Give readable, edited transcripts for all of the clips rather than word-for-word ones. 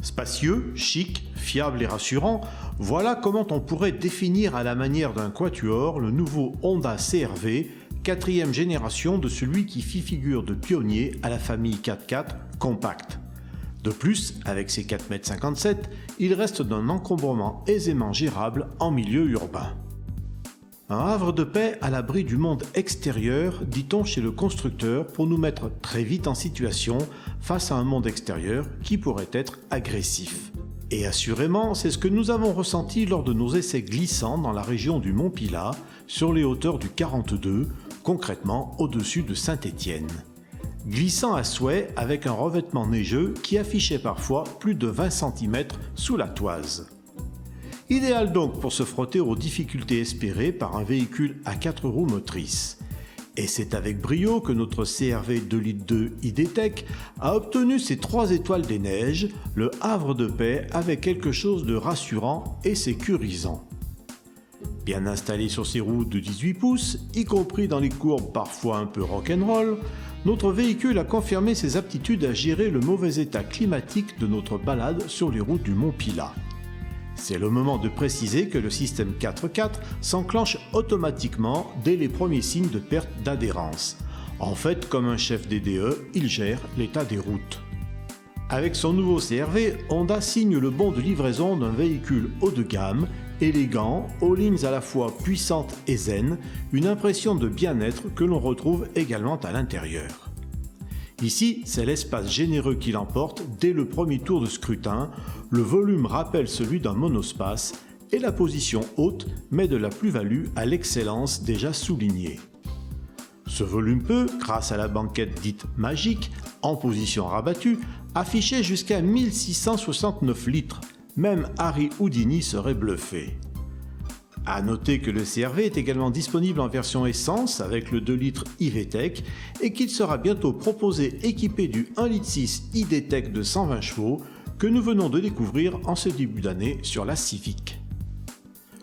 Spacieux, chic, fiable et rassurant, voilà comment on pourrait définir à la manière d'un quatuor le nouveau Honda CR-V, quatrième génération de celui qui fit figure de pionnier à la famille 4x4 Compact. De plus, avec ses 4,57 m, il reste d'un encombrement aisément gérable en milieu urbain. Un havre de paix à l'abri du monde extérieur, dit-on chez le constructeur, pour nous mettre très vite en situation face à un monde extérieur qui pourrait être agressif. Et assurément, c'est ce que nous avons ressenti lors de nos essais glissants dans la région du Mont Pilat, sur les hauteurs du 42, concrètement au-dessus de Saint-Étienne. Glissant à souhait avec un revêtement neigeux qui affichait parfois plus de 20 cm sous la toise. Idéal donc pour se frotter aux difficultés espérées par un véhicule à 4 roues motrices. Et c'est avec brio que notre CR-V 2.2 ID-Tech a obtenu ses 3 étoiles des neiges, le havre de paix avec quelque chose de rassurant et sécurisant. Bien installé sur ses roues de 18 pouces, y compris dans les courbes parfois un peu rock'n'roll, notre véhicule a confirmé ses aptitudes à gérer le mauvais état climatique de notre balade sur les routes du Mont Pilat. C'est le moment de préciser que le système 4x4 s'enclenche automatiquement dès les premiers signes de perte d'adhérence. En fait, comme un chef DDE, il gère l'état des routes. Avec son nouveau CR-V, Honda signe le bon de livraison d'un véhicule haut de gamme, élégant, aux lignes à la fois puissantes et zen, une impression de bien-être que l'on retrouve également à l'intérieur. Ici, c'est l'espace généreux qui l'emporte dès le premier tour de scrutin, le volume rappelle celui d'un monospace et la position haute met de la plus-value à l'excellence déjà soulignée. Ce volume peut, grâce à la banquette dite magique, en position rabattue, afficher jusqu'à 1669 litres, même Harry Houdini serait bluffé. A noter que le CR-V est également disponible en version essence avec le 2 litres iVTEC et qu'il sera bientôt proposé équipé du 1,6 litre ID-Tech de 120 chevaux que nous venons de découvrir en ce début d'année sur la Civic.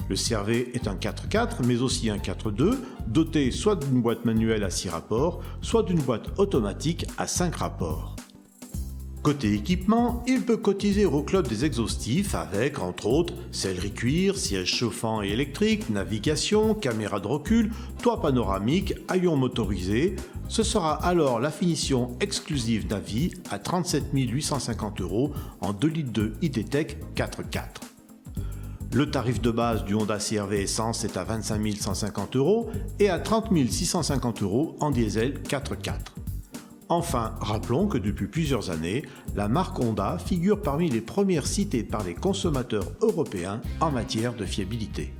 Le CR-V est un 4x4 mais aussi un 4x2 doté soit d'une boîte manuelle à 6 rapports, soit d'une boîte automatique à 5 rapports. Côté équipement, il peut cotiser au club des exhaustifs avec, entre autres, sellerie cuir, siège chauffant et électrique, navigation, caméra de recul, toit panoramique, haillons motorisés. Ce sera alors la finition exclusive d'avis à 37 850 € en 2,2 litres ID-Tech 4x4. Le tarif de base du Honda CR-V Essence est à 25 150 € et à 30 650 € en diesel 4x4. Enfin, rappelons que depuis plusieurs années, la marque Honda figure parmi les premières citées par les consommateurs européens en matière de fiabilité.